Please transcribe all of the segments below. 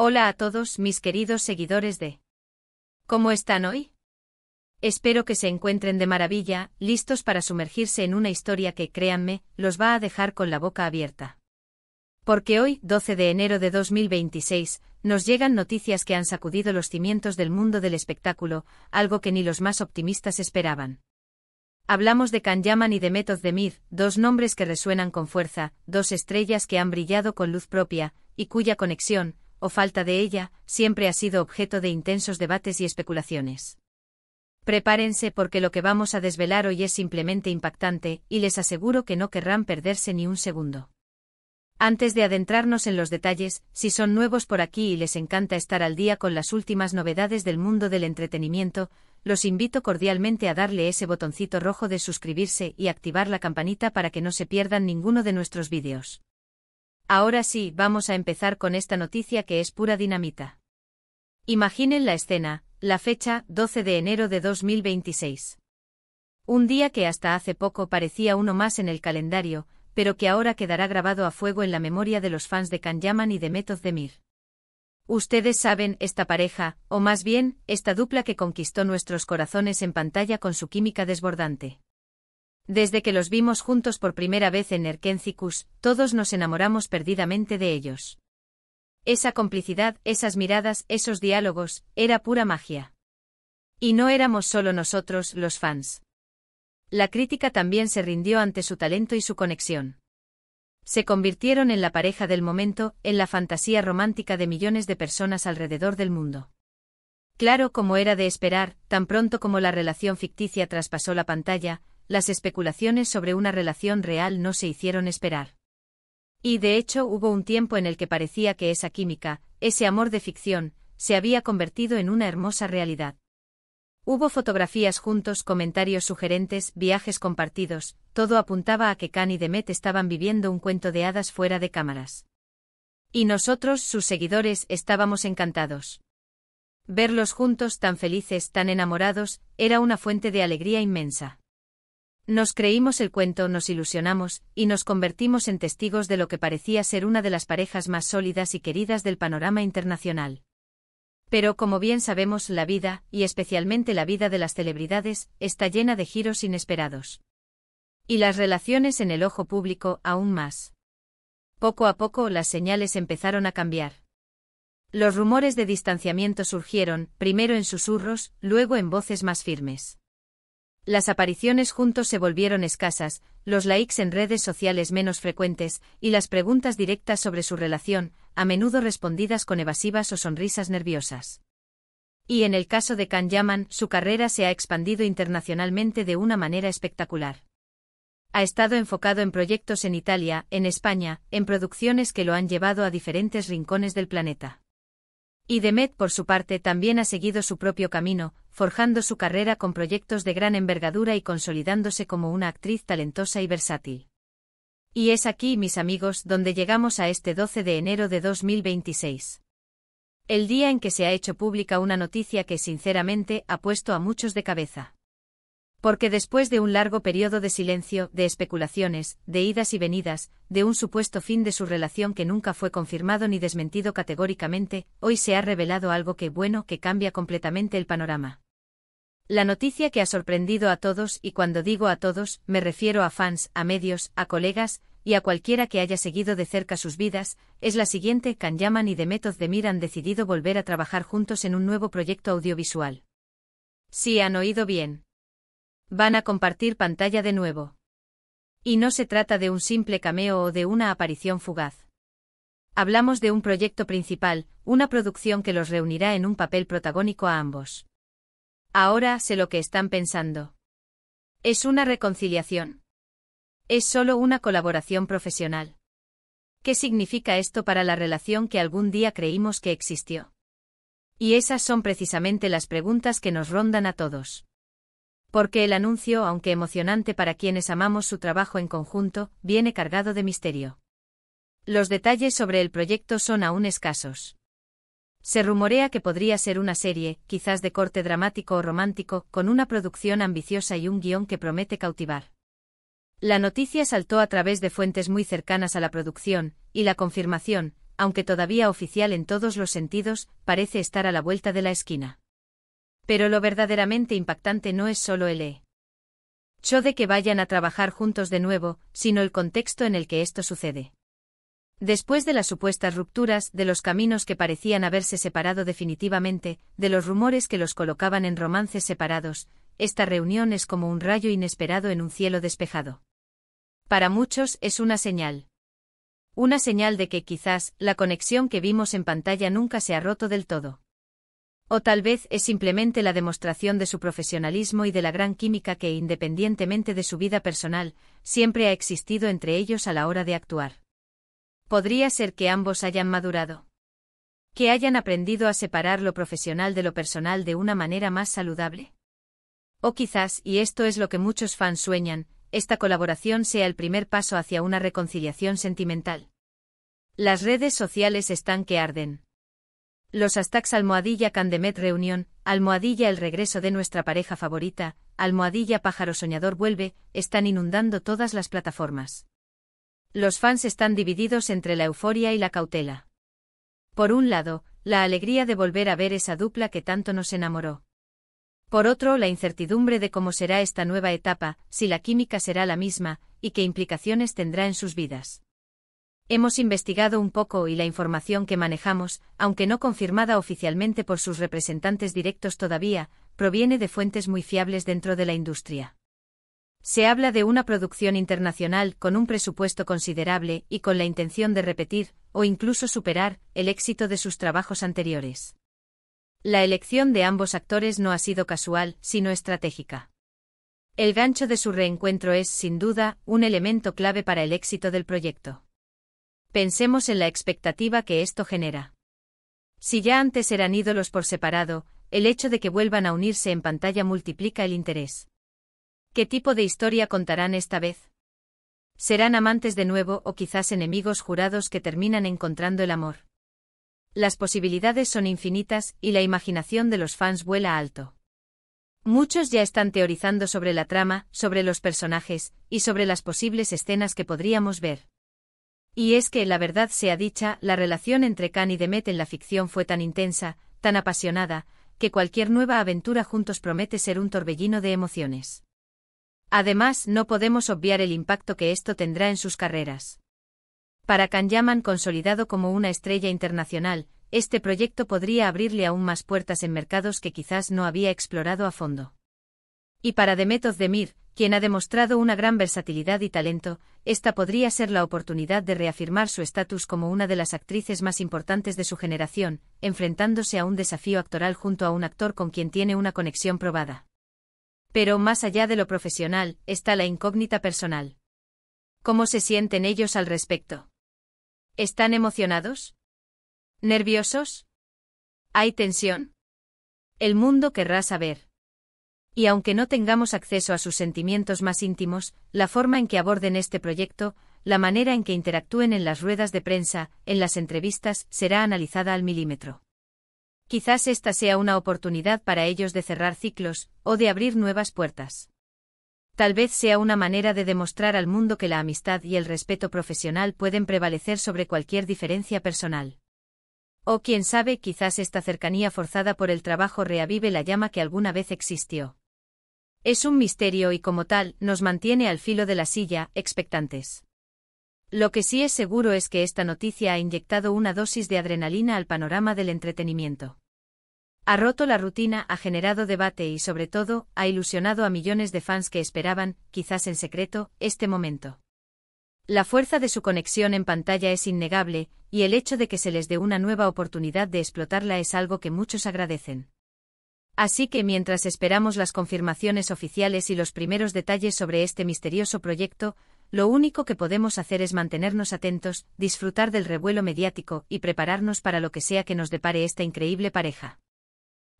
Hola a todos mis queridos seguidores de ¿Cómo están hoy? Espero que se encuentren de maravilla, listos para sumergirse en una historia que, créanme, los va a dejar con la boca abierta. Porque hoy, 12 de enero de 2026, nos llegan noticias que han sacudido los cimientos del mundo del espectáculo, algo que ni los más optimistas esperaban. Hablamos de Can Yaman y de Meth Ozdemir, dos nombres que resuenan con fuerza, dos estrellas que han brillado con luz propia, y cuya conexión, o falta de ella, siempre ha sido objeto de intensos debates y especulaciones. Prepárense porque lo que vamos a desvelar hoy es simplemente impactante, y les aseguro que no querrán perderse ni un segundo. Antes de adentrarnos en los detalles, si son nuevos por aquí y les encanta estar al día con las últimas novedades del mundo del entretenimiento, los invito cordialmente a darle ese botoncito rojo de suscribirse y activar la campanita para que no se pierdan ninguno de nuestros vídeos. Ahora sí, vamos a empezar con esta noticia que es pura dinamita. Imaginen la escena, la fecha, 12 de enero de 2026. Un día que hasta hace poco parecía uno más en el calendario, pero que ahora quedará grabado a fuego en la memoria de los fans de Can Yaman y de Meth Ozdemir. Ustedes saben, esta pareja, o más bien, esta dupla que conquistó nuestros corazones en pantalla con su química desbordante. Desde que los vimos juntos por primera vez en Erkencikus, todos nos enamoramos perdidamente de ellos. Esa complicidad, esas miradas, esos diálogos, era pura magia. Y no éramos solo nosotros, los fans. La crítica también se rindió ante su talento y su conexión. Se convirtieron en la pareja del momento, en la fantasía romántica de millones de personas alrededor del mundo. Claro, como era de esperar, tan pronto como la relación ficticia traspasó la pantalla, las especulaciones sobre una relación real no se hicieron esperar. Y de hecho hubo un tiempo en el que parecía que esa química, ese amor de ficción, se había convertido en una hermosa realidad. Hubo fotografías juntos, comentarios sugerentes, viajes compartidos, todo apuntaba a que Can y Meth estaban viviendo un cuento de hadas fuera de cámaras. Y nosotros, sus seguidores, estábamos encantados. Verlos juntos tan felices, tan enamorados, era una fuente de alegría inmensa. Nos creímos el cuento, nos ilusionamos, y nos convertimos en testigos de lo que parecía ser una de las parejas más sólidas y queridas del panorama internacional. Pero como bien sabemos, la vida, y especialmente la vida de las celebridades, está llena de giros inesperados. Y las relaciones en el ojo público, aún más. Poco a poco las señales empezaron a cambiar. Los rumores de distanciamiento surgieron, primero en susurros, luego en voces más firmes. Las apariciones juntos se volvieron escasas, los likes en redes sociales menos frecuentes, y las preguntas directas sobre su relación, a menudo respondidas con evasivas o sonrisas nerviosas. Y en el caso de Can Yaman, su carrera se ha expandido internacionalmente de una manera espectacular. Ha estado enfocado en proyectos en Italia, en España, en producciones que lo han llevado a diferentes rincones del planeta. Y Meth, por su parte, también ha seguido su propio camino, forjando su carrera con proyectos de gran envergadura y consolidándose como una actriz talentosa y versátil. Y es aquí, mis amigos, donde llegamos a este 12 de enero de 2026. El día en que se ha hecho pública una noticia que, sinceramente, ha puesto a muchos de cabeza. Porque después de un largo periodo de silencio, de especulaciones, de idas y venidas, de un supuesto fin de su relación que nunca fue confirmado ni desmentido categóricamente, hoy se ha revelado algo que cambia completamente el panorama. La noticia que ha sorprendido a todos, y cuando digo a todos, me refiero a fans, a medios, a colegas, y a cualquiera que haya seguido de cerca sus vidas, es la siguiente: Can Yaman y Meth Ozdemir han decidido volver a trabajar juntos en un nuevo proyecto audiovisual. Sí, han oído bien. Van a compartir pantalla de nuevo. Y no se trata de un simple cameo o de una aparición fugaz. Hablamos de un proyecto principal, una producción que los reunirá en un papel protagónico a ambos. Ahora sé lo que están pensando. ¿Es una reconciliación? ¿Es solo una colaboración profesional? ¿Qué significa esto para la relación que algún día creímos que existió? Y esas son precisamente las preguntas que nos rondan a todos. Porque el anuncio, aunque emocionante para quienes amamos su trabajo en conjunto, viene cargado de misterio. Los detalles sobre el proyecto son aún escasos. Se rumorea que podría ser una serie, quizás de corte dramático o romántico, con una producción ambiciosa y un guión que promete cautivar. La noticia saltó a través de fuentes muy cercanas a la producción, y la confirmación, aunque todavía oficial en todos los sentidos, parece estar a la vuelta de la esquina. Pero lo verdaderamente impactante no es solo el hecho de que vayan a trabajar juntos de nuevo, sino el contexto en el que esto sucede. Después de las supuestas rupturas, de los caminos que parecían haberse separado definitivamente, de los rumores que los colocaban en romances separados, esta reunión es como un rayo inesperado en un cielo despejado. Para muchos es una señal. Una señal de que quizás la conexión que vimos en pantalla nunca se ha roto del todo. O tal vez es simplemente la demostración de su profesionalismo y de la gran química que, independientemente de su vida personal, siempre ha existido entre ellos a la hora de actuar. Podría ser que ambos hayan madurado. Que hayan aprendido a separar lo profesional de lo personal de una manera más saludable. O quizás, y esto es lo que muchos fans sueñan, esta colaboración sea el primer paso hacia una reconciliación sentimental. Las redes sociales están que arden. Los hashtags #Candemet reunión, #el regreso de nuestra pareja favorita, #pájaro soñador vuelve, están inundando todas las plataformas. Los fans están divididos entre la euforia y la cautela. Por un lado, la alegría de volver a ver esa dupla que tanto nos enamoró. Por otro, la incertidumbre de cómo será esta nueva etapa, si la química será la misma, y qué implicaciones tendrá en sus vidas. Hemos investigado un poco y la información que manejamos, aunque no confirmada oficialmente por sus representantes directos todavía, proviene de fuentes muy fiables dentro de la industria. Se habla de una producción internacional con un presupuesto considerable y con la intención de repetir, o incluso superar, el éxito de sus trabajos anteriores. La elección de ambos actores no ha sido casual, sino estratégica. El gancho de su reencuentro es, sin duda, un elemento clave para el éxito del proyecto. Pensemos en la expectativa que esto genera. Si ya antes eran ídolos por separado, el hecho de que vuelvan a unirse en pantalla multiplica el interés. ¿Qué tipo de historia contarán esta vez? ¿Serán amantes de nuevo o quizás enemigos jurados que terminan encontrando el amor? Las posibilidades son infinitas y la imaginación de los fans vuela alto. Muchos ya están teorizando sobre la trama, sobre los personajes, y sobre las posibles escenas que podríamos ver. Y es que, la verdad sea dicha, la relación entre Can y Demet en la ficción fue tan intensa, tan apasionada, que cualquier nueva aventura juntos promete ser un torbellino de emociones. Además, no podemos obviar el impacto que esto tendrá en sus carreras. Para Can Yaman, consolidado como una estrella internacional, este proyecto podría abrirle aún más puertas en mercados que quizás no había explorado a fondo. Y para Demet Özdemir, quien ha demostrado una gran versatilidad y talento, esta podría ser la oportunidad de reafirmar su estatus como una de las actrices más importantes de su generación, enfrentándose a un desafío actoral junto a un actor con quien tiene una conexión probada. Pero más allá de lo profesional, está la incógnita personal. ¿Cómo se sienten ellos al respecto? ¿Están emocionados? ¿Nerviosos? ¿Hay tensión? El mundo querrá saber. Y aunque no tengamos acceso a sus sentimientos más íntimos, la forma en que aborden este proyecto, la manera en que interactúen en las ruedas de prensa, en las entrevistas, será analizada al milímetro. Quizás esta sea una oportunidad para ellos de cerrar ciclos, o de abrir nuevas puertas. Tal vez sea una manera de demostrar al mundo que la amistad y el respeto profesional pueden prevalecer sobre cualquier diferencia personal. O quién sabe, quizás esta cercanía forzada por el trabajo reavive la llama que alguna vez existió. Es un misterio y como tal, nos mantiene al filo de la silla, expectantes. Lo que sí es seguro es que esta noticia ha inyectado una dosis de adrenalina al panorama del entretenimiento. Ha roto la rutina, ha generado debate y sobre todo, ha ilusionado a millones de fans que esperaban, quizás en secreto, este momento. La fuerza de su conexión en pantalla es innegable, y el hecho de que se les dé una nueva oportunidad de explotarla es algo que muchos agradecen. Así que mientras esperamos las confirmaciones oficiales y los primeros detalles sobre este misterioso proyecto, lo único que podemos hacer es mantenernos atentos, disfrutar del revuelo mediático y prepararnos para lo que sea que nos depare esta increíble pareja.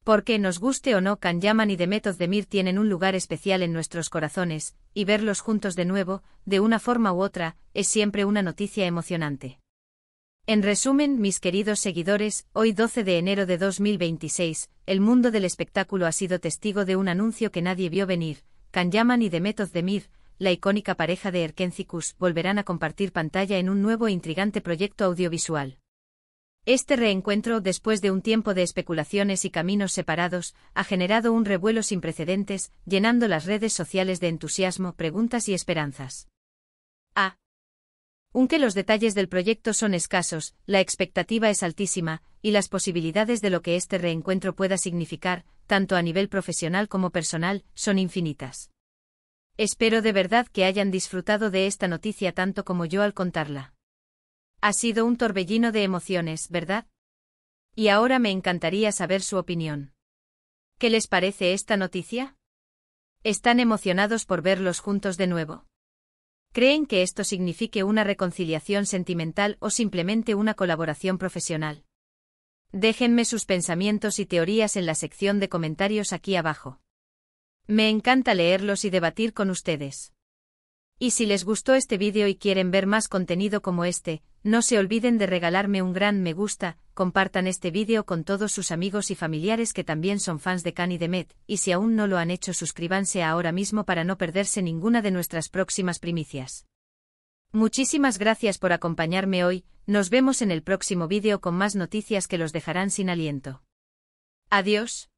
Porque nos guste o no, Can Yaman y Demet Özdemir tienen un lugar especial en nuestros corazones, y verlos juntos de nuevo, de una forma u otra, es siempre una noticia emocionante. En resumen, mis queridos seguidores, hoy 12 de enero de 2026, el mundo del espectáculo ha sido testigo de un anuncio que nadie vio venir. Can Yaman y Demet Özdemir, la icónica pareja de Erkenci Kuş, volverán a compartir pantalla en un nuevo e intrigante proyecto audiovisual. Este reencuentro, después de un tiempo de especulaciones y caminos separados, ha generado un revuelo sin precedentes, llenando las redes sociales de entusiasmo, preguntas y esperanzas. Aunque los detalles del proyecto son escasos, la expectativa es altísima, y las posibilidades de lo que este reencuentro pueda significar, tanto a nivel profesional como personal, son infinitas. Espero de verdad que hayan disfrutado de esta noticia tanto como yo al contarla. Ha sido un torbellino de emociones, ¿verdad? Y ahora me encantaría saber su opinión. ¿Qué les parece esta noticia? ¿Están emocionados por verlos juntos de nuevo? ¿Creen que esto signifique una reconciliación sentimental o simplemente una colaboración profesional? Déjenme sus pensamientos y teorías en la sección de comentarios aquí abajo. Me encanta leerlos y debatir con ustedes. Y si les gustó este vídeo y quieren ver más contenido como este, no se olviden de regalarme un gran me gusta, compartan este vídeo con todos sus amigos y familiares que también son fans de Khan y Demet, y si aún no lo han hecho suscríbanse ahora mismo para no perderse ninguna de nuestras próximas primicias. Muchísimas gracias por acompañarme hoy, nos vemos en el próximo vídeo con más noticias que los dejarán sin aliento. Adiós.